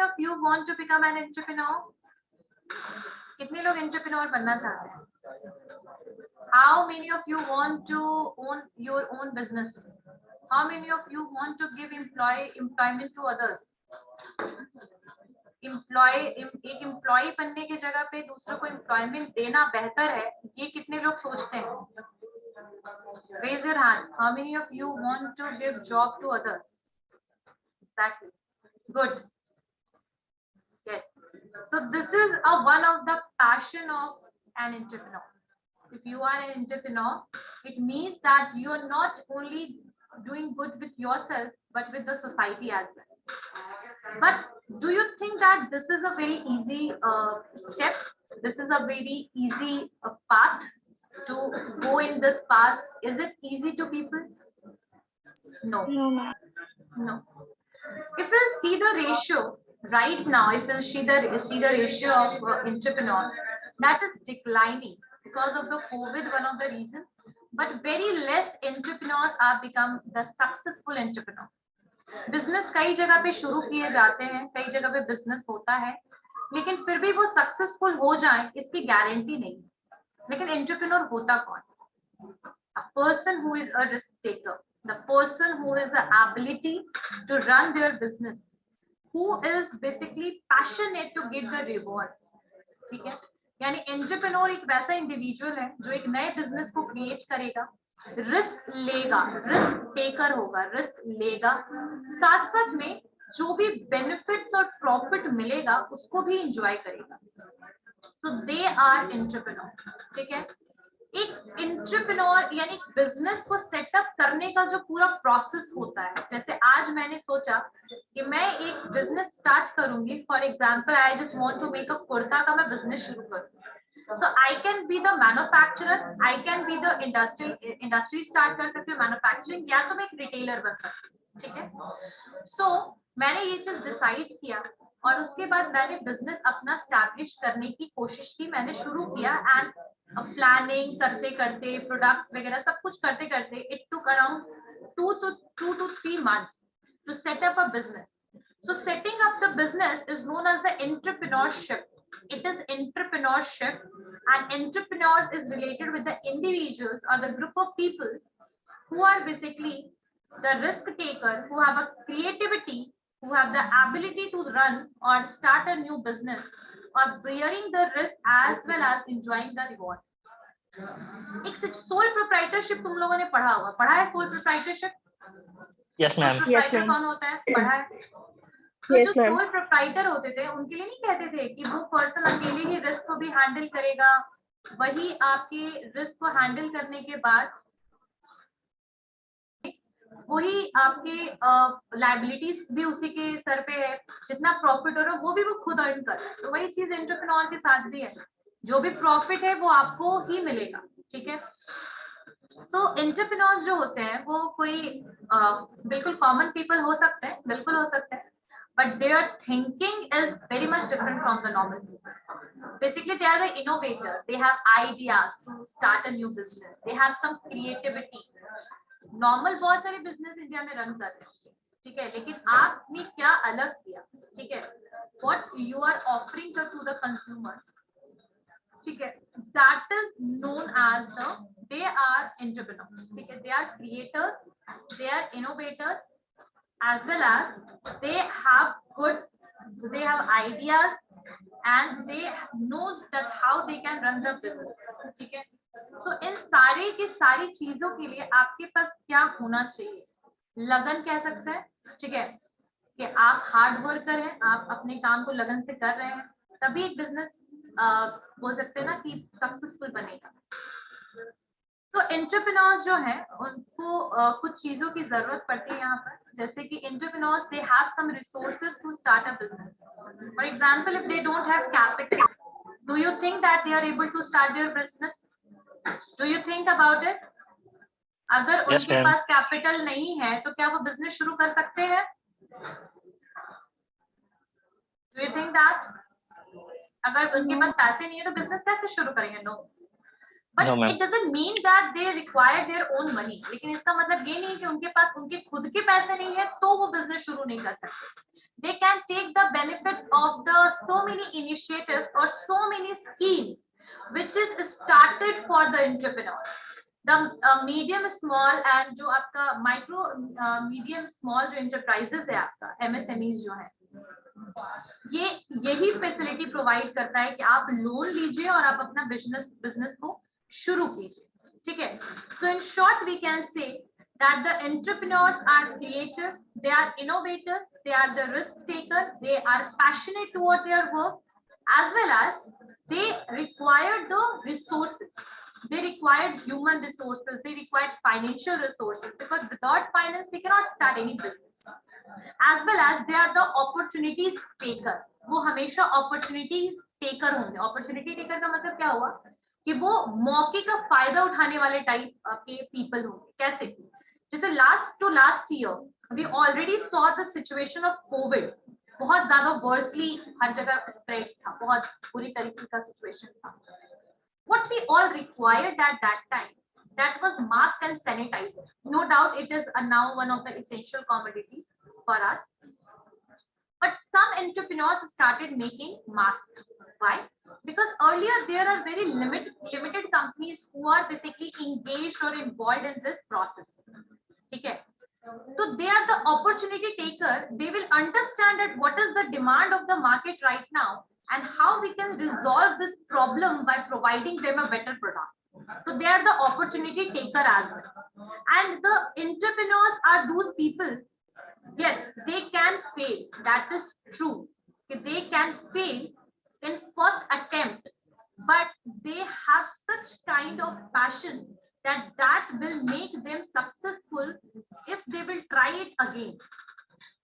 many of you want to become an entrepreneur? कितने लोग entrepreneur बनना चाहते हैं? How many of you want to own your own business? How many of you want to give employment to others? एक employ बनने की जगह पे दूसरों को एम्प्लॉयमेंट देना बेहतर है, ये कितने लोग सोचते हैं? Raise your hand. How many of you want to give job to others? Exactly. Good. Yes. So this is one of the passion of an entrepreneur. If you are an entrepreneur, it means that you are not only doing good with yourself, but with the society as well. But do you think that this is a very easy step? This is a very easy path to go in this path? Is it easy to people? No. No. If we'll see the ratio right now, if we'll see the ratio of entrepreneurs, that is declining because of the COVID, one of the reasons. But very less entrepreneurs are become the successful entrepreneur. Business कई जगह पे शुरू किए जाते हैं, कई जगह पे बिजनेस होता है, लेकिन फिर भी वो सक्सेसफुल हो जाए इसकी गारंटी नहीं। लेकिन एंटरप्रेन्योर होता कौन? A person who is a risk taker, the person who is the ability to run their business, who is basically passionate to get the rewards. ठीक है, यानी एंटरप्रेन्योर एक वैसा इंडिविजुअल है जो एक नए बिजनेस को क्रिएट करेगा, रिस्क लेगा, रिस्क टेकर होगा, रिस्क लेगा, साथ साथ में जो भी बेनिफिट्स और प्रॉफिट मिलेगा उसको भी एंजॉय करेगा। सो दे आर एंटरप्रेन्योर। ठीक है, एक एंटरप्रेन्योर यानी बिजनेस को सेटअप करने का जो पूरा प्रोसेस होता है, जैसे आज मैंने सोचा कि मैं एक बिजनेस स्टार्ट करूंगी, for example I just want to make a kurta का मैं बिजनेस शुरू करूं। So I can be the manufacturer, I can be the industry start कर सकती हूँ मैन्युफैक्चरिंग, या तो मैं एक रिटेलर बन सकती हूँ। ठीक है, सो मैंने ये चीज डिसाइड किया और उसके बाद मैंने बिजनेस अपना स्टैब्लिश करने की कोशिश की, मैंने शुरू किया एंड प्लानिंग करते करते प्रोडक्ट्स वगैरह सब कुछ करते करते it took around 2 to 3 months to set up a business. So setting up the business is known as the entrepreneurship. It is entrepreneurship, and entrepreneurs is related with the individuals or the group of peoples who are basically the risk taker, who have a creativity, who have the ability to run or start a new business or bearing the risk as well as enjoying the reward. एक sole proprietorship तुम लोगों ने पढ़ा है sole proprietorship? Yes ma'am. Proprietor कौन होता है? पढ़ा है। तो जो सोल प्रोप्राइटर होते थे उनके लिए नहीं कहते थे कि वो पर्सन अकेले ही रिस्क को भी हैंडल करेगा, वही आपके रिस्क को हैंडल करने के बाद वही आपके लायबिलिटीज भी उसी के सर पे है, जितना प्रॉफिट हो रहा है वो भी वो खुद अर्न कर रहा है। तो वही चीज एंटरप्रेन्योर के साथ भी है, जो भी प्रॉफिट है वो आपको ही मिलेगा। ठीक है, सो एंटरप्रेन्योर्स जो होते हैं वो कोई बिल्कुल कॉमन पीपल हो सकते हैं, बिल्कुल हो सकते हैं, but their thinking is very much different from the normal people. Basically they are the innovators, they have ideas to start a new business, they have some creativity. Normal बहुत सारे business India में run कर रहे हैं, ठीक है, लेकिन आपने क्या अलग किया? ठीक है, what you are offering to the consumers, ठीक है, that is known as the they are entrepreneurs. ठीक है, they are creators, they are innovators, as well as they have ideas and they knows that how they can run the business. ठीक है, so इन सारे की सारी चीजों के लिए आपके पास क्या होना चाहिए? लगन कह सकते हैं। ठीक है, कि आप हार्ड वर्कर हैं, आप अपने काम को लगन से कर रहे हैं, तभी एक बिजनेस बोल सकते हैं ना कि सक्सेसफुल बनेगा। तो एंटरप्रेन्योर्स जो हैं उनको कुछ चीजों की जरूरत पड़ती है यहाँ पर, जैसे कि entrepreneurs they have some resources to start a business. For example if they don't have capital, do you think that they are able to start their business? Do you think about it? अगर उनके पास capital नहीं है तो क्या वो business शुरू कर सकते हैं? Do you think that? अगर उनके पास पैसे नहीं है तो बिजनेस कैसे शुरू करेंगे? No. But no, it doesn't mean that they require their own money. लेकिन इसका मतलब ये नहीं कि उनके पास उनके खुद के पैसे नहीं है तो वो बिजनेस शुरू नहीं कर सकते। They can take the benefit of the so many initiatives or so many schemes which is started for the entrepreneurs. The medium small and जो आपका micro medium small जो enterprises है आपका MSMEs जो है, ये यही फैसिलिटी प्रोवाइड करता है कि आप लोन लीजिए और आप अपना बिजनेस को शुरू कीजिए. ठीक है. So in short we can say that the entrepreneurs are creative, they are innovators, they are the risk taker, they are passionate toward their work, as well as they require the resources. They required human resources, they required financial resources, because without finance we cannot start any business. As well as they are the opportunities taker. वो हमेशा opportunities taker होंगे. Opportunity taker का मतलब क्या हुआ कि वो मौके का फायदा उठाने वाले टाइप के people होंगे. कैसे? जैसे last year we already saw the situation of COVID. बहुत ज्यादा वर्सली हर जगह स्प्रेड था, बहुत बुरी तरीके का सिचुएशन था. What we all required at that time, that was mask and sanitizer. No doubt it is now one of the essential commodities for us. But some entrepreneurs started making masks. Why? Because earlier there are very limited companies who are basically engaged or involved in this process. ठीक है. So they are the opportunity taker. They will understand that what is the demand of the market right now and how we can resolve this problem by providing them a better product. So they are the opportunity taker as well. And the entrepreneurs are those people. Yes, they can fail. That is true. They can fail in first attempt, but they have such kind of passion that will make them successful if they will try it again.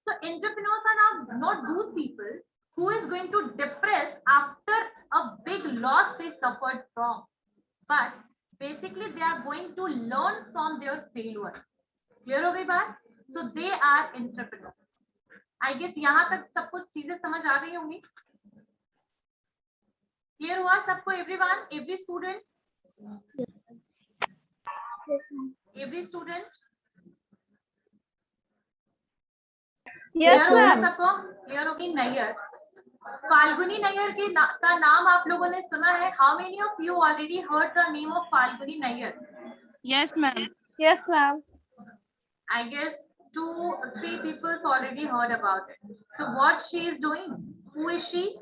So entrepreneurs are now not those people who is going to depress after a big loss they suffered from, but basically they are going to learn from their failure. Clear हो गई बात? So they are entrepreneurs. I guess यहाँ तक सब कुछ चीजें समझ आ गई होंगी. Clear हुआ सबको? Everyone, every student, every student. Yes, ma'am. सबको क्लियर होगी. नैयर, फाल्गुनी नैयर के का नाम आप लोगों ने सुना है? How many of you already heard the name of Falguni Nayyar? Yes, ma'am. Yes, ma'am. I guess 2-3 people already heard about it. So what she is doing? Who is she?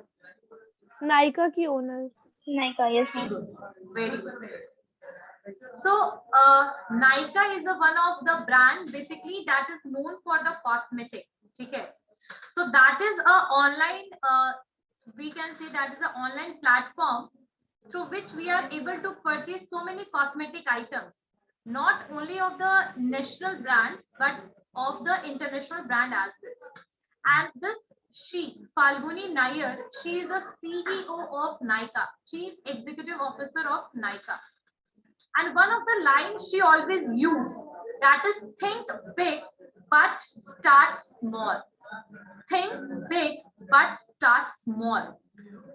Nykaa की owner. Nykaa, yes, Very ma'am. good. Very good. So Nykaa is one of the brand basically that is known for the cosmetic. ठीक है. So that is a online, we can say that is an online platform through which we are able to purchase so many cosmetic items, not only of the national brands but of the international brand as well. And this Falguni Nayyar, she is the CEO of Nykaa, Chief Executive Officer of Nykaa. And one of the lines she always used, that is think big but start small. Think big but start small.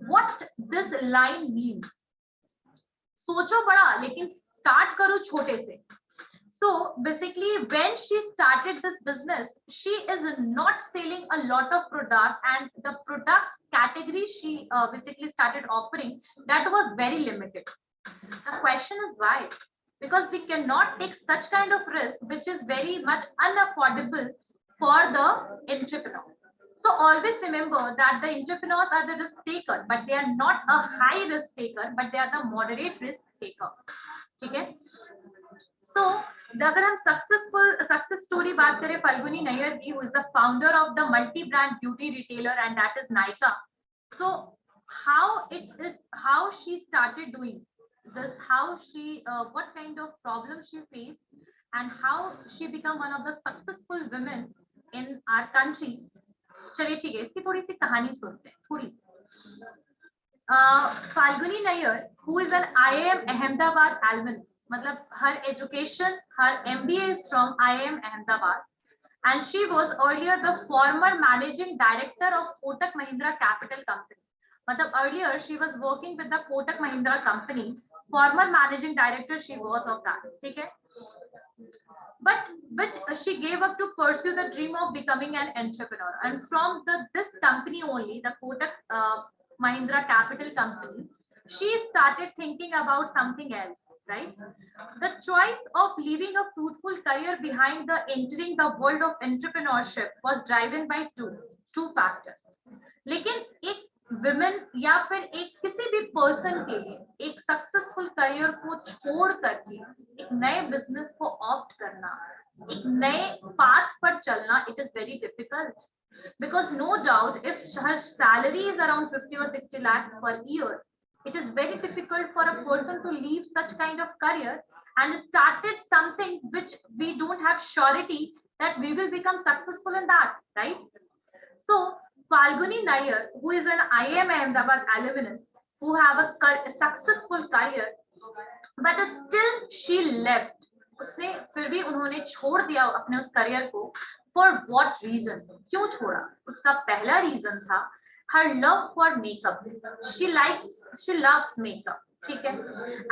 What this line means? सोचो बड़ा लेकिन start करो छोटे से. So basically when she started this business, she is not selling a lot of product, and the product category she basically started offering, that was very limited. The question is why? Because we cannot take such kind of risk which is very much unaffordable for the entrepreneur. So always remember that the entrepreneurs are the risk taker, but they are not a high risk taker, but they are the moderate risk taker. ठीक है? So अगर हम success story बात करें फाल्गुनी नैयर की, who is the founder of the multi-brand beauty retailer, and that is Nykaa. So how she started doing this, how she what kind of problem she faced, and how she become one of the successful women in our country. चलिए ठीक है, इसकी थोड़ी सी कहानी सुनते हैं. थोड़ी सी Falguni Nayyar, who is an IIM Ahmedabad alumnus, मतलब her education, her MBA is from IIM Ahmedabad, and she was earlier the former managing director of Kotak Mahindra Capital Company. मतलब earlier she was working with the Kotak Mahindra company, former managing director she was of that. ठीक है. but she gave up to pursue the dream of becoming an entrepreneur. And from this company only, the Kotak Mahindra Capital Company, she started thinking about something else, right? The choice of leaving a fruitful career behind the entering the world of entrepreneurship was driven by two factors. लेकिन एक women या फिर एक किसी भी person के लिए एक सक्सेसफुल करियर को छोड़ करके एक नए बिजनेस को ऑप्ट करना, एक नए पाथ पर चलना, it is very difficult, because no doubt if her salary is around 50 or 60 lakh per year, it is very difficult for a person to leave such kind of career and started something which we don't have surety that we will become successful in that, right? So Falguni Nair, who is an IIM Ahmedabad alumnus, who have a successful career, but still she left. उसने फिर भी उन्होंने छोड़ दिया अपने उस career को. For what reason? क्यों छोड़ा? उसका पहला रीजन था her love for makeup. She loves makeup. ठीक है?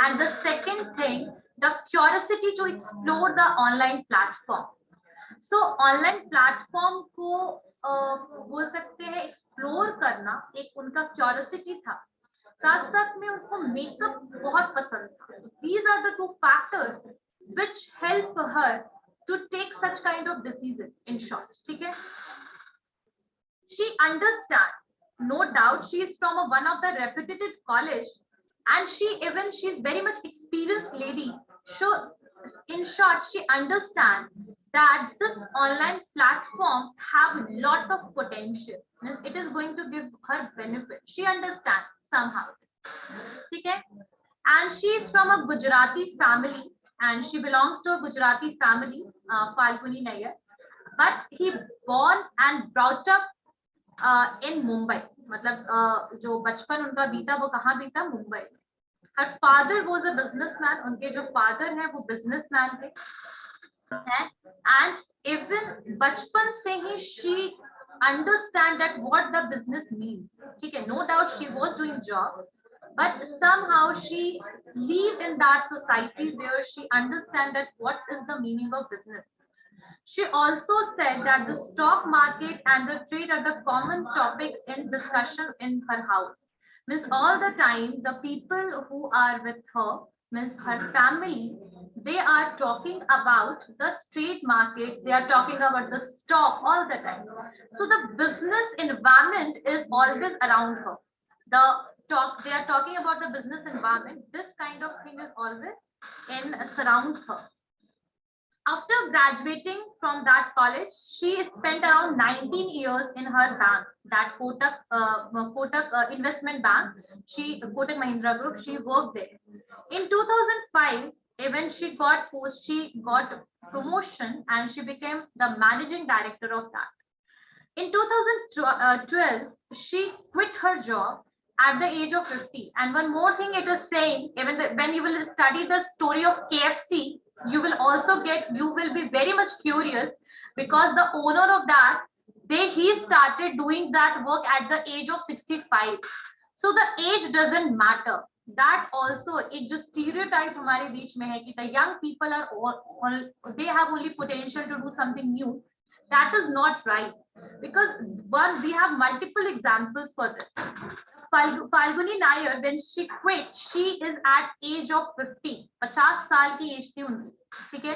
And the second thing, the curiosity to explore the online platform. So online platform को बोल सकते हैं एक्सप्लोर करना एक उनका क्यूरियोसिटी था, साथ साथ में उसको मेकअप बहुत पसंद था. These are the two factors which help her to take such kind of decision, in short. ठीक है? She understand, no doubt she is from one of the reputed college and she is very much experienced lady. So in short, she understand that this online platform have a lot of potential, means it is going to give her benefit. She understands somehow. Okay? And she is from a Gujarati family and she belongs to a Gujarati family, Falguni Nair, but he born and brought up in Mumbai. मतलब जो बचपन उनका बीता वो कहाँ बीता? Mumbai. Her father was a businessman. उनके जो father हैं वो businessman थे. And even बचपन से ही she understand that what the business means. ठीक है? No doubt she was doing job, but somehow she live in that society where she understand that what is the meaning of business. She also said that the stock market and the trade are the common topic in discussion in her house. Means all the time the people who are with her, means her family, they are talking about the trade market, they are talking about the stock all the time. So the business environment is always around her. They are talking about the business environment. This kind of thing is always surrounds her. After graduating from that college, she spent around 19 years in her bank, that Kotak Investment Bank. Kotak Mahindra Group. She worked there. In 2005, when she got promotion and she became the managing director of that. In 2012, she quit her job at the age of 50. And one more thing it is saying, even when you will study the story of KFC, you will be very much curious, because the owner of that, he started doing that work at the age of 65. So the age doesn't matter. That also एक जो stereotype हमारे बीच में है कि the young people are they have only potential to do something new. That is not right, because we have multiple examples for this. Falguni Nair, when she quit, she is at age of 50. 50 साल की as थी उनकी. ठीक है?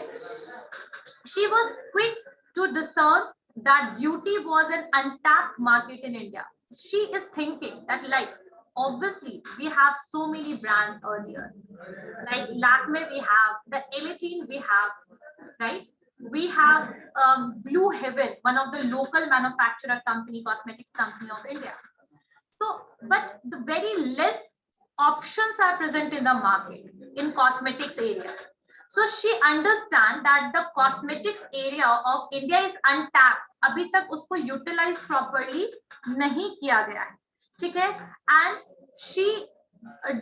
She was quick to discern that beauty was an untapped market in India. She is thinking that, like, obviously we have so many brands earlier, like Lakme we have, the Elitine we have, right? We have Blue Heaven, one of the local manufacturer company, cosmetics company of India. So, but the very less options are present in the market in cosmetics area. So she understands that the cosmetics area of India is untapped. अभी तक उसको utilize properly नहीं किया गया है. ठीक है? And she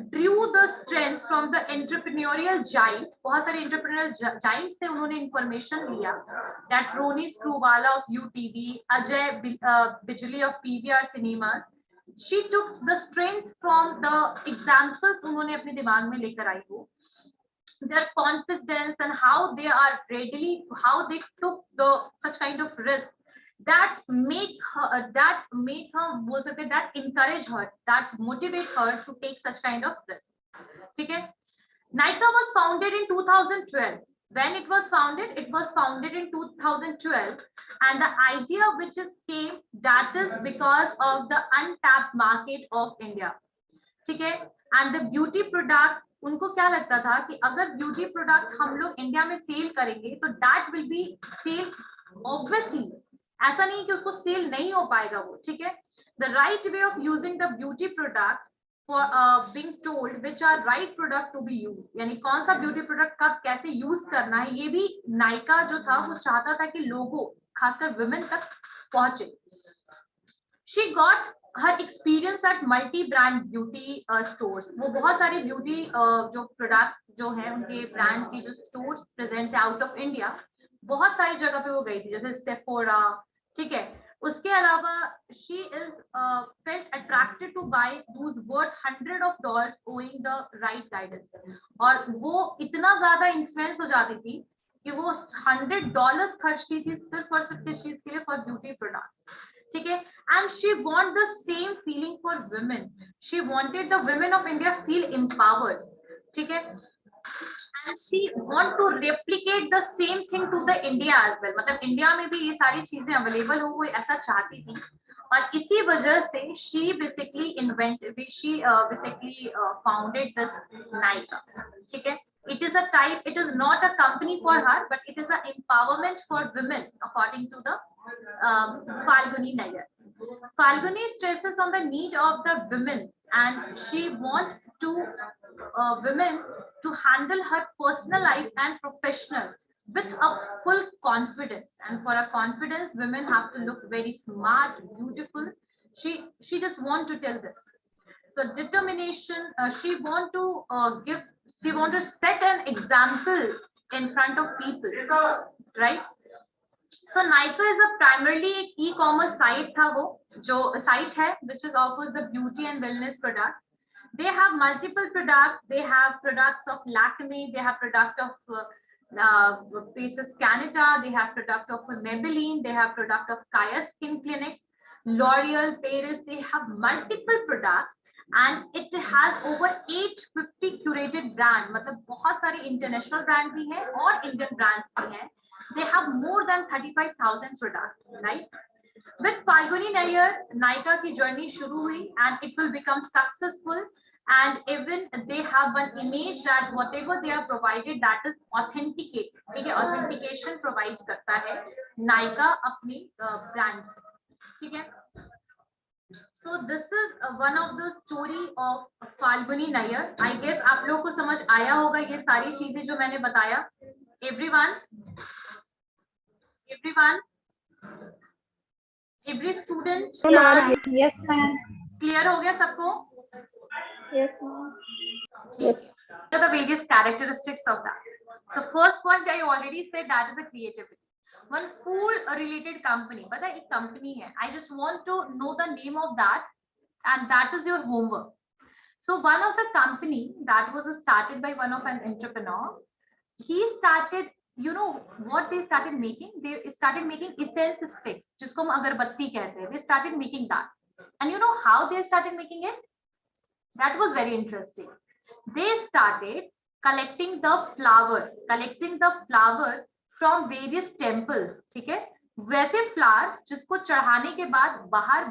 drew the strength from the entrepreneurial giant. बहुत सारे entrepreneurial giant से उन्होंने information लिया. That Roni Screwvala of UTV, Ajay Bijli of PVR Cinemas. She took the strength from the examples उन्होंने अपने दिमाग में लेकर आई हो. their confidence and how they are readily, how they took such kind of risk that make her, बोल सकते हैं, that encourage her, that motivate her to take such kind of risk. ठीक है? Nykaa was founded in 2012. When it was founded in 2012, and the idea which is came, that is because of the untapped market of India. ठीक है? And the beauty product, उनको क्या लगता था कि अगर ब्यूटी प्रोडक्ट हम लोग इंडिया में सेल करेंगे तो that will be sale obviously, ऐसा नहीं कि उसको सेल नहीं हो पाएगा वो. ठीक है? The right way of using the beauty product for being told which are right product to be used, यानी कौन सा ब्यूटी प्रोडक्ट कब कैसे यूज करना है, ये भी नायका जो था वो चाहता था कि लोगों, खासकर वुमेन तक पहुंचे. She got her experience at multi brand beauty stores. वो बहुत सारे ब्यूटी जो प्रोडक्ट्स जो हैं उनके ब्रांड की जो स्टोर्स प्रेजेंट है आउट ऑफ इंडिया, बहुत सारी जगह पे वो गई थी, जैसे सेफोरा. ठीक है? उसके अलावा she is felt attracted to buy those worth $100 owing the right guidance. और वो इतना ज्यादा इन्फ्लुएंस हो जाती थी कि वो $100 खर्चती थी सिर्फ और सिर्फ किस चीज के लिए, फॉर ब्यूटी प्रोडक्ट्स. ठीक है? And she want the same feeling for women. She wanted the women of India feel empowered. ठीक है? And she want to replicate the same thing to the India as well. मतलब India में भी ये सारी चीजें अवेलेबल हो, वो ऐसा चाहती थी. और इसी वजह से she basically founded this Nykaa. ठीक है? It is a type, it is not a company for her, but it is an empowerment for women according to the Falguni Nayyar. Falguni stresses on the need of the women, and she want to women to handle her personal life and professional with a full confidence. And for a confidence, women have to look very smart, beautiful. She just want to tell this. So determination, she want to set an example in front of people, right? So Nykaa is a primarily e-commerce site था वो, जो site है which is offers the beauty and wellness product. They have multiple products. They have products of Lakme. They have product of Faces Canada. They have product of Maybelline. They have product of Kaya Skin Clinic, L'Oreal, Paris. They have multiple products. And it has over 850 curated brand. मतलब बहुत सारे international brand भी हैं और Indian brands भी हैं. They have more than 35,000 products, right? With Falguni Nayyar, Nykaa की journey शुरू हुई and it will become successful. And even they have one image that whatever they are provided, that is authenticated. ठीक है? Authentication provide करता है Nykaa अपनी brand से. ठीक है? So this is one of the story of Falguni Nayyar. I guess आप लोगों को समझ आया होगा ये सारी चीजें जो मैंने बताया. Everyone, every student. Yes, ma'am. Clear हो गया सबको? Yes, ma'am. What are the various characteristics of that? So first point I already said, that is a creativity. One food related company, but a company hai. I just want to know the name of that, and that is your homework. So one of the company that was started by one of an entrepreneur, he started, you know what they started making? They started making essence sticks, जिसको हम अगरबत्ती कहते हैं. They started making that, and you know how they started making it? That was very interesting. They started collecting the flower from various temples. ठीक है? वैसे flower जिसको चढ़ाने के बाद बाहर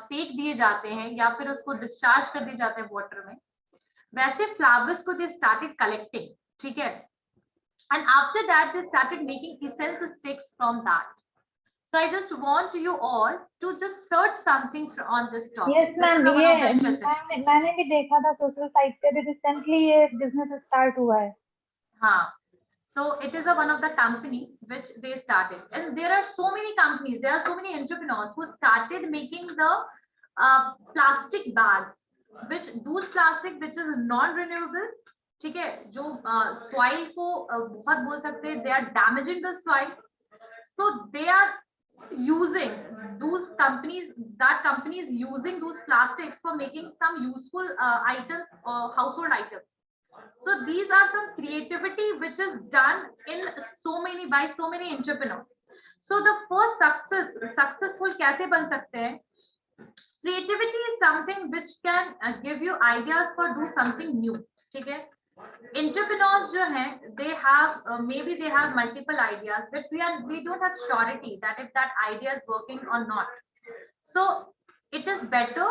फेंक दिए जाते हैं या फिर उसको डिस्चार्ज कर दिए जाते हैं वाटर में, वैसे फ्लावर्स को they started collecting. ठीक है? And after that they started making essence sticks from that. So I just want you all to just search something on this topic. Yes, ma'am. ये मैंने भी देखा था सोशल साइट पे भी रिसेंटली ये बिजनेस स्टार्ट हुआ है. हाँ. So it is one of the company which they started, and there are so many companies, there are so many entrepreneurs who started making the plastic bags, which those plastic which is non-renewable. ठीक है? जो soil को बहुत बोल सकते हैं, they are damaging the soil, so they are using those companies, that companies using those plastics for making some useful items or household items. So these are some creativity which is done in by so many entrepreneurs. So the first successful कैसे बन सकते हैं? Creativity is something which can give you ideas for do something new. ठीक है? Entrepreneurs जो हैं, they have maybe they have multiple ideas, but we don't have surety that if that idea is working or not. So it is better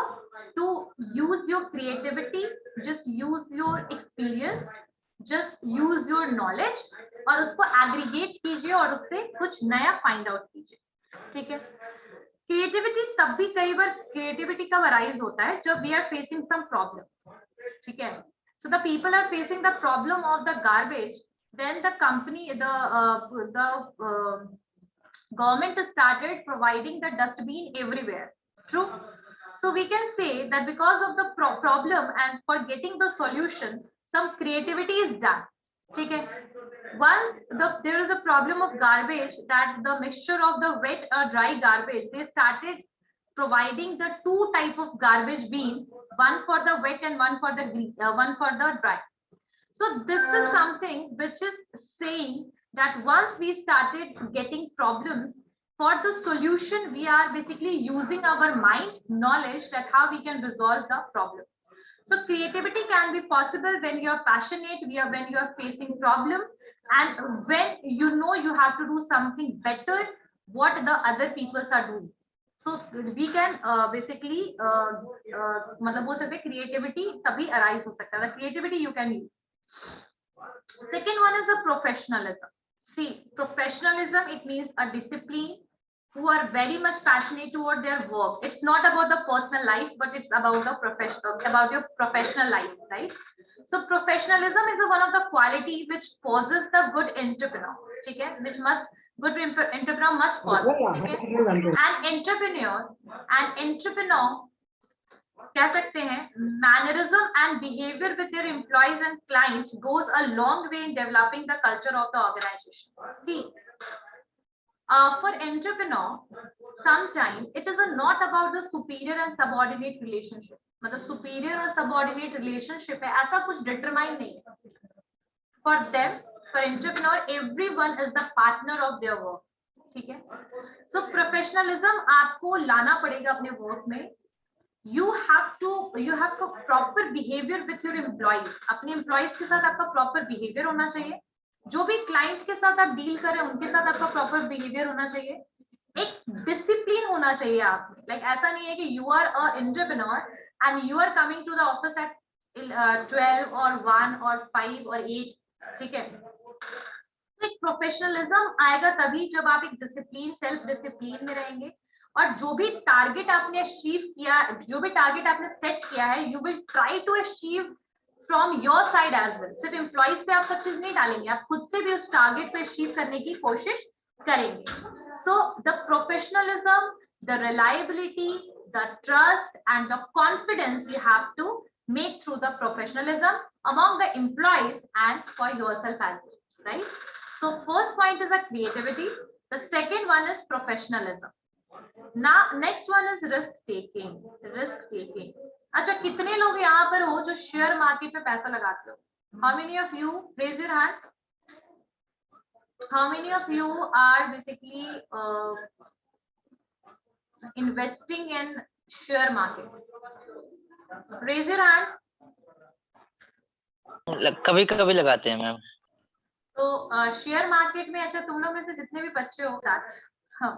to use your creativity, just use your experience, just use your knowledge और उसको aggregate कीजिए और उससे कुछ नया find out कीजिए. ठीक है? क्रिएटिविटी तब भी कई बार क्रिएटिविटी कब अराइज होता है जब we are facing some problem. ठीक है? So the people are facing the problem of the garbage, then the company the government started providing the dustbin everywhere. True? So we can say that because of the problem and for getting the solution, some creativity is done. ठीक है? Once there is a problem of garbage, that the mixture of the wet or dry garbage, they started providing the two type of garbage bin, one for the wet and one for the dry. So this is something which is saying that once we started getting problems, for the solution we are basically using our mind, knowledge, that how we can resolve the problem. So creativity can be possible when you are passionate, when you are facing problem, and when you know you have to do something better what the other peoples are doing. So we can basically मतलब बोल सकते creativity तभी arise हो सकता है. The creativity you can use. Second one is a professionalism. See, professionalism, it means a discipline who are very much passionate toward their work. It's not about the personal life, but it's about the about your professional life, right? So professionalism is one of the quality which possesses the good entrepreneur. Okay? Which good entrepreneur must possess. Okay? An entrepreneur कह सकते हैं mannerism and behavior with their employees and clients goes a long way in developing the culture of the organization. See, for entrepreneur, sometimes it is not about the superior and subordinate relationship. मतलब superior और subordinate relationship है, ऐसा कुछ determine नहीं है. For them, for entrepreneur, everyone is the partner of their work. ठीक है? So professionalism आपको लाना पड़ेगा अपने work में. You have to proper behavior with your employees. अपने employees के साथ आपका proper behavior होना चाहिए. जो भी क्लाइंट के साथ आप डील करें उनके साथ आपका प्रॉपर बिहेवियर होना चाहिए. एक डिसिप्लिन होना चाहिए आप में. लाइक ऐसा नहीं है कि you are a entrepreneur and you are coming to the office at 12 और 1 और 5 और 8. ठीक है? तो एक प्रोफेशनलिज्म आएगा तभी जब आप एक डिसिप्लिन, सेल्फ डिसिप्लिन में रहेंगे और जो भी टारगेट आपने अचीव किया, जो भी टारगेट आपने सेट किया है, you will try to achieve from your side as well. सिर्फ एम्प्लॉइज पे आप सब चीज नहीं डालेंगे, आप खुद से भी उस टारगेट पे अचीव करने की कोशिश करेंगे. So the professionalism, the reliability, the trust and the confidence you have to make through the professionalism among the employees and for yourself as well, right? So first point is a creativity. The second one is professionalism. Now next one is risk taking. अच्छा, कितने लोग यहाँ पर हो जो share market पे पैसा लगाते हो? How many of you, raise your hand. How many of you are basically investing in share market? Raise your hand. कभी कभी लगाते हैं मैम. तो शेयर मार्केट में, अच्छा तुम लोग में से जितने भी बच्चे हो, हाँ,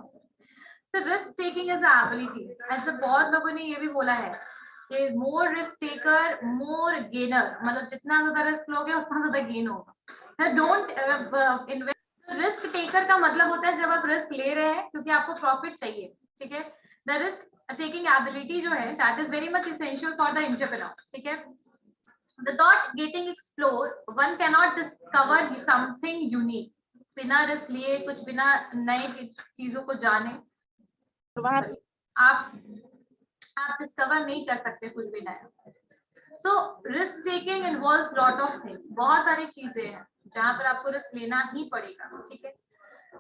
so risk taking is an ability. ऐसे बहुत लोगों ने ये भी बोला है कि more risk taker, more gainer. मतलब जितना ज्यादा रिस्क लोगे उतना ज्यादा गेन होगा. Don't invest. रिस्क टेकर का मतलब होता है जब आप रिस्क ले रहे हैं क्योंकि आपको प्रॉफिट चाहिए. ठीक है? द रिस्क टेकिंग एबिलिटी जो है, that is very much essential for the entrepreneur. ठीक है? Without getting explore, one cannot discover something unique. बिना रिस्क लिए, कुछ बिना नए चीजों को जाने आप डिस्कवर नहीं कर सकते कुछ भी नया. So risk taking involves lot of things. बहुत सारी चीजें हैं जहां पर आपको रिस्क लेना ही पड़ेगा. ठीक है?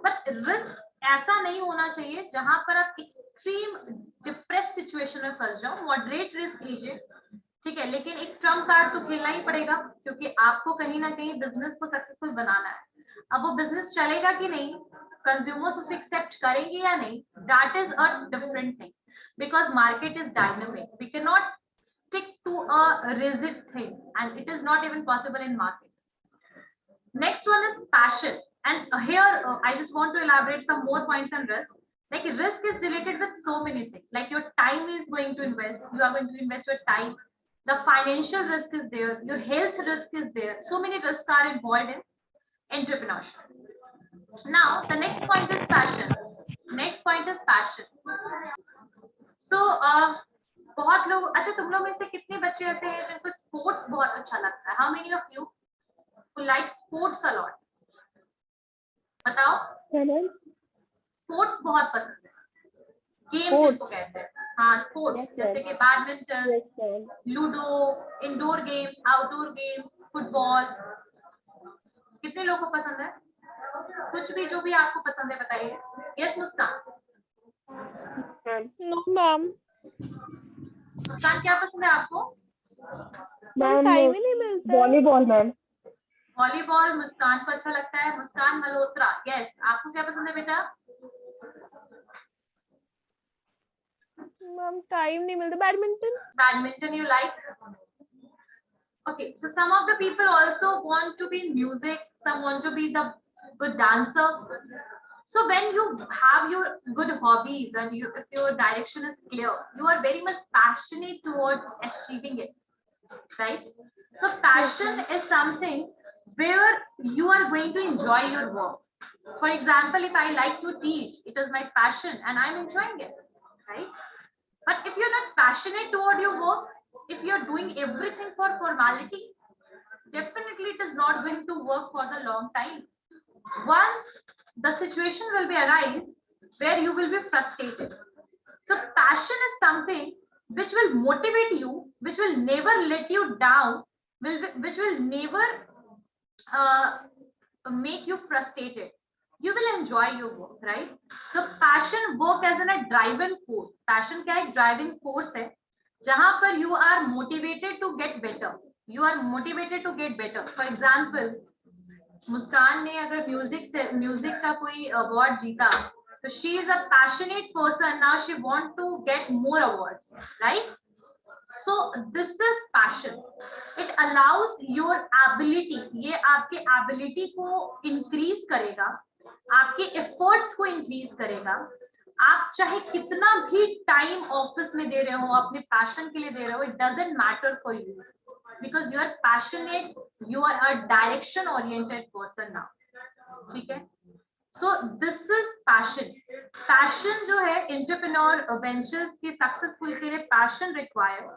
बट रिस्क ऐसा नहीं होना चाहिए जहां पर आप एक्सट्रीम डिप्रेस सिचुएशन में फंस जाओ. मॉडरेट रिस्क लीजिए. ठीक है, लेकिन एक ट्रम्प कार्ड तो खेलना ही पड़ेगा, क्योंकि आपको कहीं ना कहीं बिजनेस को सक्सेसफुल बनाना है। अब वो बिजनेस चलेगा कि नहीं, कंज्यूमर्स उसे एक्सेप्ट करेंगे या नहीं, that is a different thing, because market is dynamic, we can not stick to a rigid thing, and it is not even possible in market. Next one is passion, and here I just want to elaborate some more points on risk. Like risk is related with so many things, like your time is going to invest, you are going to invest your time, the financial risk is there, your health risk is there, so many risks are involved in entrepreneurship. Now the next point is passion. Next point is passion. So बहुत लोग, अच्छा तुम लोग में से कितने बच्चे ऐसे हैं जिनको स्पोर्ट्स बहुत अच्छा लगता है? How many of you who like sports a lot? बताओ। स्पोर्ट्स बहुत पसंद है, गेम जिनको कहते हैं। हाँ स्पोर्ट्स, जैसे कि badminton, ludo, indoor games, outdoor games, football, कितने लोगों को पसंद है? कुछ भी, जो भी आपको पसंद है बताइए। यस मुस्कान। नो मैम, मुस्कान क्या पसंद है आपको? टाइम ही नहीं मिलता। Volleyball ma'am. वॉलीबॉल मुस्कान को अच्छा लगता है। मुस्कान मल्होत्रा, यस, आपको क्या पसंद है बेटा? मैम टाइम नहीं मिलता। Badminton. Badminton you like? Okay, so some of the people also want to be in music, some want to be the good dancer. So when you have your good hobbies and you, if your direction is clear, you are very much passionate toward achieving it, right? So passion is something where you are going to enjoy your work. For example, if I like to teach, it is my passion and I'm enjoying it, right? But if you're not passionate toward your work, if you're doing everything for formality, definitely it is not going to work for the long time. Once the situation will be arise where you will be frustrated. So passion is something which will motivate you, which will never let you down, which will never make you frustrated. You will enjoy your work, right? So passion work as in a driving force. Passion क्या है? Driving force है, जहां पर you are motivated to get better. You are motivated to get better. For example, मुस्कान ने अगर music का कोई award जीता, तो she is a passionate person. Now she want to get more awards, right? So this is passion. It allows your ability. ये आपके ability को increase करेगा, आपके एफर्ट्स को इंक्रीज करेगा। आप चाहे कितना भी टाइम ऑफिस में दे रहे हो, अपने पैशन के लिए दे रहे हो, it doesn't matter for you, because you are passionate, you are a direction oriented person now, ठीक है? So this is passion. Passion जो है एंटरप्रेन्योर वेंचर्स के सक्सेसफुल के लिए passion required.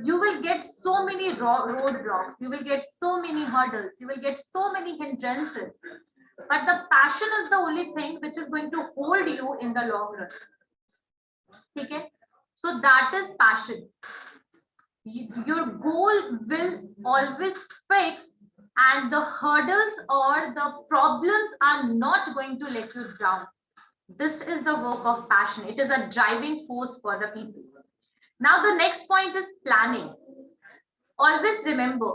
You will get so many roadblocks, you will get so many hurdles, you will get so many hindrances, but the passion is the only thing which is going to hold you in the long run. Okay, so that is passion. Your goal will always fix, and the hurdles or the problems are not going to let you down. This is the work of passion. It is a driving force for the people. Now the next point is planning. Always remember,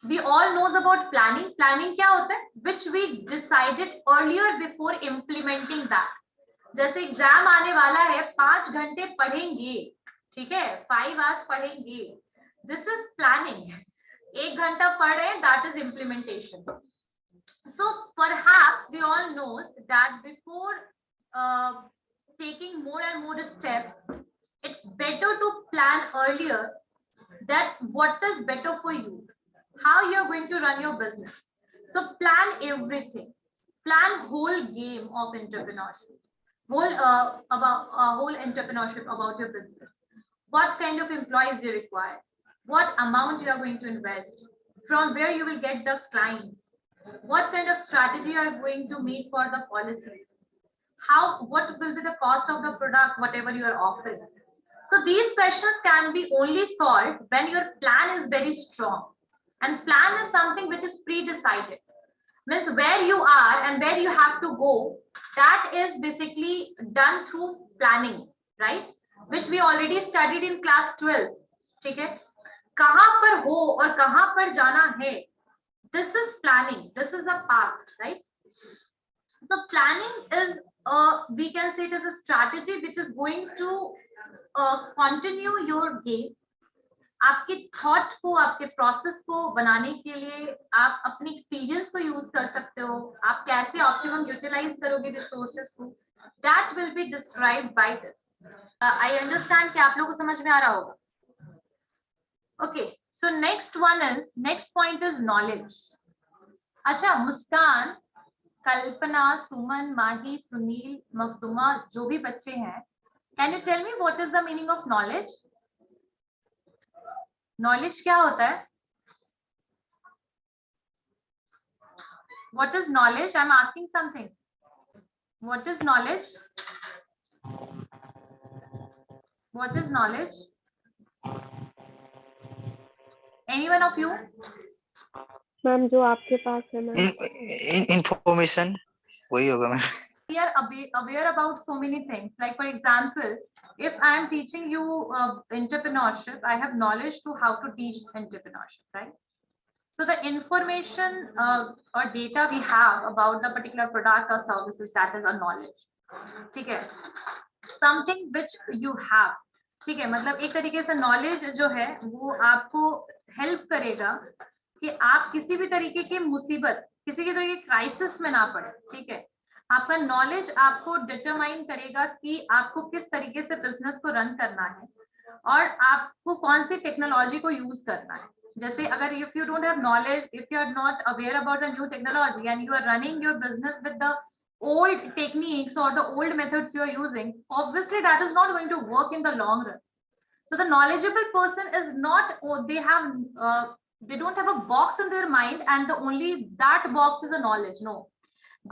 we all knows about planning. Planning क्या होता है? Which we decided earlier before implementing that. जैसे exam आने वाला है, 5 घंटे पढ़ेंगे, ठीक है, 5 hours पढ़ेंगे. This is planning. 1 घंटा पढ़ रहे हैं, that is implementation. So perhaps we all knows that before taking more and more steps, it's better to plan earlier that what is better for you, how you're going to run your business. So plan everything, plan whole game of entrepreneurship, whole entrepreneurship about your business. What kind of employees you require, what amount you are going to invest, from where you will get the clients, what kind of strategy you are going to meet for the policies, what will be the cost of the product, whatever you are offering. So these questions can be only solved when your plan is very strong, and plan is something which is pre-decided, means where you are and where you have to go, that is basically done through planning, right? Which we already studied in class 12. ठीक है? कहाँ पर हो और कहाँ पर जाना है, this is planning, this is a path, right? So planning is we can say it is a strategy which is going to continue your game. आपके थॉट को, आपके प्रोसेस को बनाने के लिए आप अपने एक्सपीरियंस को यूज कर सकते हो, आप कैसे ऑप्टिमम यूटिलाइज करोगे रिसोर्सेस को, that will be described by this. I understand कि आप लोगों को समझ में आ रहा होगा. Okay, so next point is knowledge. अच्छा, मुस्कान, कल्पना, सुमन, माही, सुनील, मखदुमा, जो भी बच्चे हैं, can you tell me what is the meaning of knowledge? Knowledge क्या होता है? What is knowledge? I'm asking something. What is knowledge? What is knowledge? Anyone of you? Ma'am जो आपके पास है मैम. इंफॉर्मेशन वही होगा ma'am. We are aware about so many things. Like for example, if I am teaching you entrepreneurship, I have knowledge to how to teach entrepreneurship, right? So the information or data we have about the particular product or services, that is a knowledge. ठीक है? Something which you have. ठीक है, मतलब एक तरीके से knowledge जो है वो आपको help करेगा कि आप किसी भी तरीके की मुसीबत, किसी भी तरीके की क्राइसिस में ना पड़े. ठीक है, आपका नॉलेज आपको डिटरमाइन करेगा कि आपको किस तरीके से बिजनेस को रन करना है और आपको कौन सी टेक्नोलॉजी को यूज करना है. जैसे अगर if you don't have knowledge, if you are not aware about the new technology and you are running your business with the old techniques or the old methods you are using, obviously that is not going to work in the long run. So the knowledgeable person is not, they don't have a box in their mind and the only that box is a knowledge. No,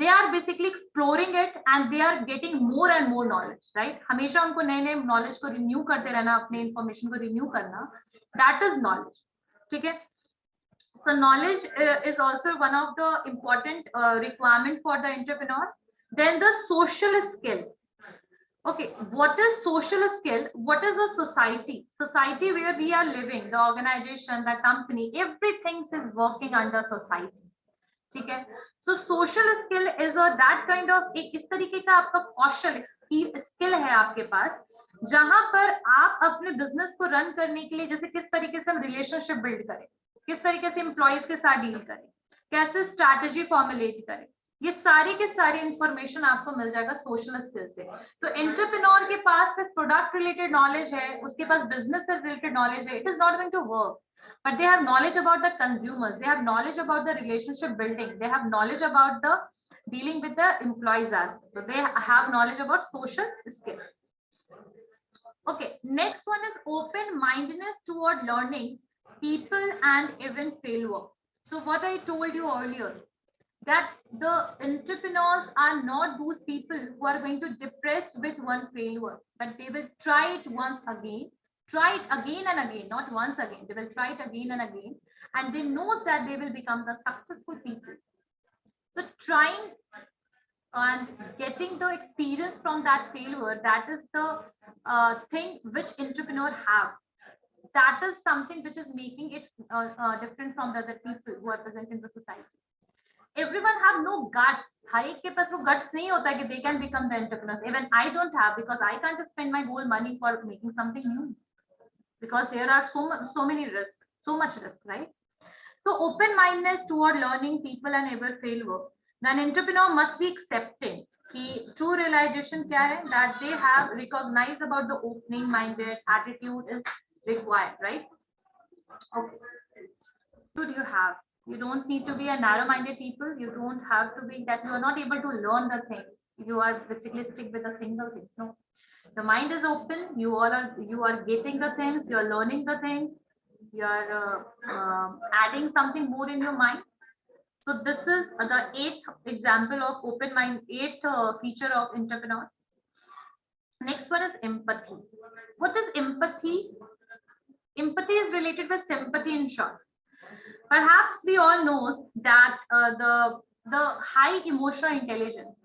they are basically exploring it and they are getting more and more knowledge, right? हमेशा उनको नए नए knowledge को renew करते रहना, अपने information को renew करना, that is knowledge. ठीक है? So knowledge is also one of the important requirement for the entrepreneur. Then the social skill. Okay, what is social skill? What is a society? Society where we are living, the organization, the company, everything is working under society. ठीक है? So social skill is that kind of एक इस तरीके का आपका कौशल skill है आपके पास, जहां पर आप अपने बिजनेस को रन करने के लिए, जैसे किस तरीके से हम रिलेशनशिप बिल्ड करें, किस तरीके से एम्प्लॉइज के साथ डील करें, कैसे स्ट्रैटेजी फॉर्मुलेट करें, ये सारी के सारी इंफॉर्मेशन आपको मिल जाएगा सोशल स्किल से. तो एंटरप्रेन्योर के पास सिर्फ प्रोडक्ट रिलेटेड नॉलेज है, उसके पास बिजनेस से रिलेटेड नॉलेज है, it is not going to work. But they have knowledge about the consumers, they have knowledge about the relationship building, they have knowledge about the dealing with the employees as well. So they have knowledge about social skill. Okay, next one is open mindedness toward learning people and even failure. So what I told you earlier, that the entrepreneurs are not those people who are going to depress with one failure, but they will try it once again, try it again and again, not once again, they will try it again and again, and they know that they will become the successful people. So trying and getting the experience from that failure, that is the thing which entrepreneur have. That is something which is making it different from the other people who are present in the society. Everyone have no guts. हर एक के पास वो guts नहीं होता कि they can become the entrepreneurs. Even I don't have, because I can't spend my whole money for making something new, because there are so many risks, so much risk, right? So open mindedness toward learning people and ever failure. Then entrepreneur must be accepting कि true realization क्या है, that they have recognized about the opening minded attitude is required, right? Okay, should you have, you don't need to be a narrow minded people, you don't have to be that you are not able to learn the things, you are basically stick with a single thing. No, the mind is open, you are getting the things, you are learning the things, you are adding something more in your mind. So this is the 8th example of open mind, 8th feature of entrepreneurs. Next one is empathy. What is empathy? Empathy is related with sympathy in short. Perhaps we all know that the high emotional intelligence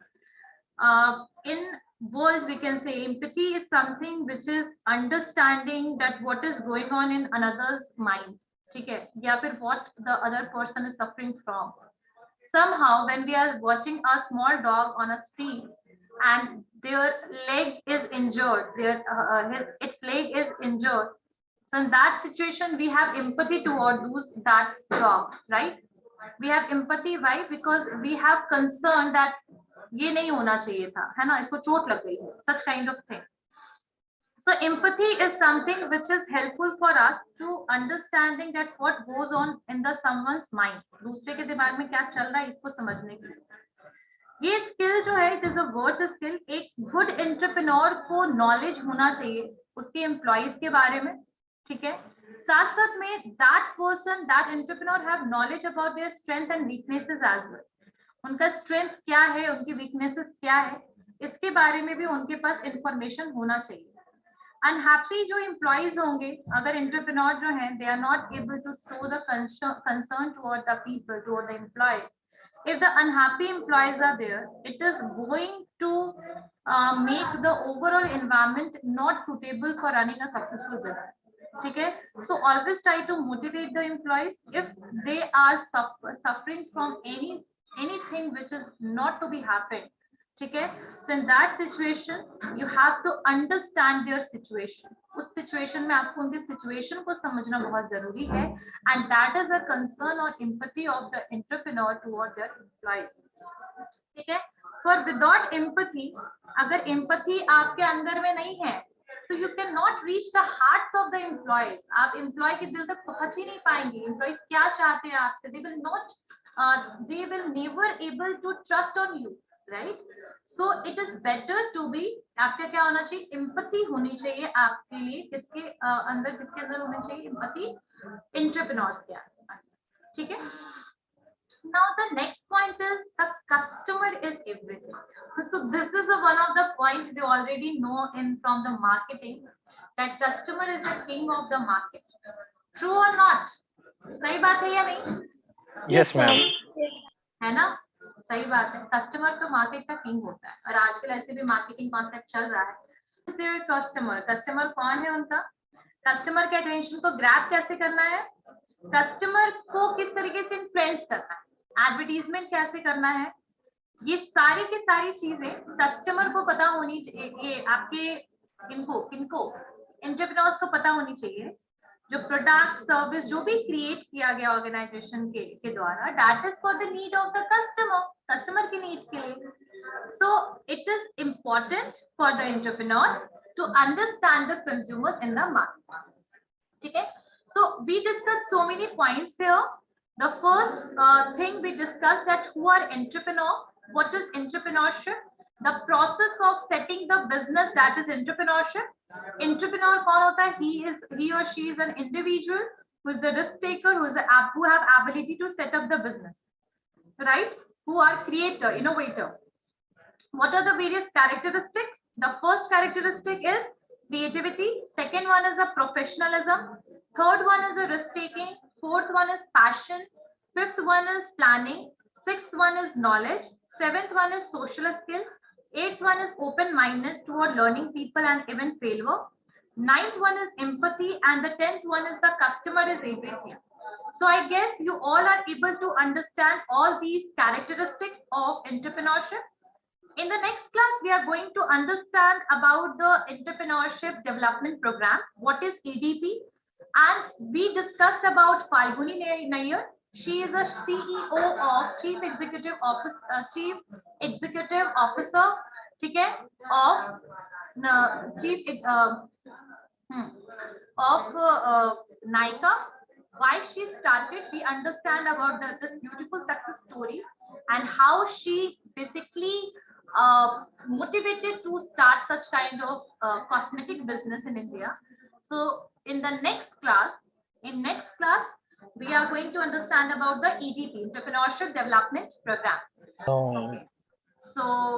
in world, we can say empathy is something which is understanding that what is going on in another's mind, ठीक है, या फिर what the other person is suffering from. Somehow when we are watching a small dog on a street and their leg is injured, its leg is injured, so in that situation we have empathy towards that dog, right? We have empathy, why? Because we have concern that ये नहीं होना चाहिए था, है ना, इसको चोट लग गई है, such kind of thing. So empathy is something which is helpful for us to understanding that what goes on in the someone's mind, दूसरे के दिमाग में क्या चल रहा है इसको समझने के लिए. ये स्किल जो है, it is a worth skill. एक गुड एंटरप्रेन्योर को नॉलेज होना चाहिए उसके एम्प्लॉइज के बारे में, ठीक है. साथ साथ में that person, that entrepreneur have knowledge about their strength and weaknesses as well. उनका स्ट्रेंथ क्या है, उनकी वीकनेसेस क्या है, इसके बारे में भी उनके पास इंफॉर्मेशन होना चाहिए. अनहैप्पी जो एम्प्लॉइज होंगे, अगर एंटरप्रेन्योर जो हैं, they are not able to show the concern toward the people, toward the employees. If the unhappy employees are there, it is going to make the overall environment not suitable for running a successful business. ठीक है. So always try to motivate the employees if they are suffering from anything which is not to be happened. ठीक है. So in that situation you have to understand their situation. उस situation में आपको उनके situation को समझना बहुत जरूरी है, and that is a concern or empathy of the entrepreneur toward their employees. ठीक है. For without empathy, अगर empathy आपके अंदर में नहीं है तो you cannot reach the hearts of the employees. आप employee के दिल तक पहुंच ही नहीं पाएंगे. Employees क्या चाहते हैं आपसे, they will never able to trust on you, right? So it is better to be, आपका क्या होना चाहिए, empathy होनी चाहिए आपके लिए. किसके अंदर होनी चाहिए empathy? Entrepreneurs के अंदर, ठीक है. Now the next point is the customer is everything. So this is one of the point we already know from the marketing, that customer is the king of the market. True or not? सही बात है या नहीं? Yes, ma'am. है ना, सही बात है. कस्टमर तो मार्केट का किंग होता है, और आजकल ऐसे भी मार्केटिंग कॉन्सेप्ट चल रहा है. कस्टमर कौन है उनका? कस्टमर के अटेंशन को ग्रैब कैसे करना है, कस्टमर को किस तरीके से इन्फ्लुएंस करना है, एडवर्टीजमेंट कैसे करना है, ये सारी की सारी चीजें कस्टमर को पता होनी चाहिए. ये आपके किनको एंटरप्रेन्योर्स को पता होनी चाहिए. जो प्रोडक्ट सर्विस जो भी क्रिएट किया गया ऑर्गेनाइजेशन के द्वारा, that is for the need of the customer की नीड के लिए. So it is important for the entrepreneurs to understand the consumers in the market. ठीक है. So we discuss so many points here. The first thing we discussed, that who are entrepreneur, what is entrepreneurship, the process of setting the business, that is entrepreneurship. Entrepreneur कौन होता है? He or she is an individual who is the risk taker, who have ability to set up the business, right? Who are creator, innovator. What are the various characteristics? The first characteristic is creativity. Second one is a professionalism. Third one is a risk taking. Fourth one is passion. Fifth one is planning. Sixth one is knowledge. Seventh one is social skill. Eighth one is open-mindedness toward learning people and even failure. Ninth one is empathy, and the 10th one is the customer is everything. So I guess you all are able to understand all these characteristics of entrepreneurship. In the next class, we are going to understand about the entrepreneurship development program. What is EDP? And we discussed about Falguni Nair. She is a CEO of Chief Executive Officer, ठीक है, of Nykaa. Why she started, we understand about this beautiful success story and how she basically motivated to start such kind of cosmetic business in India. So in the next class, we are going to understand about the EDP, Entrepreneurship Development Program. Oh. So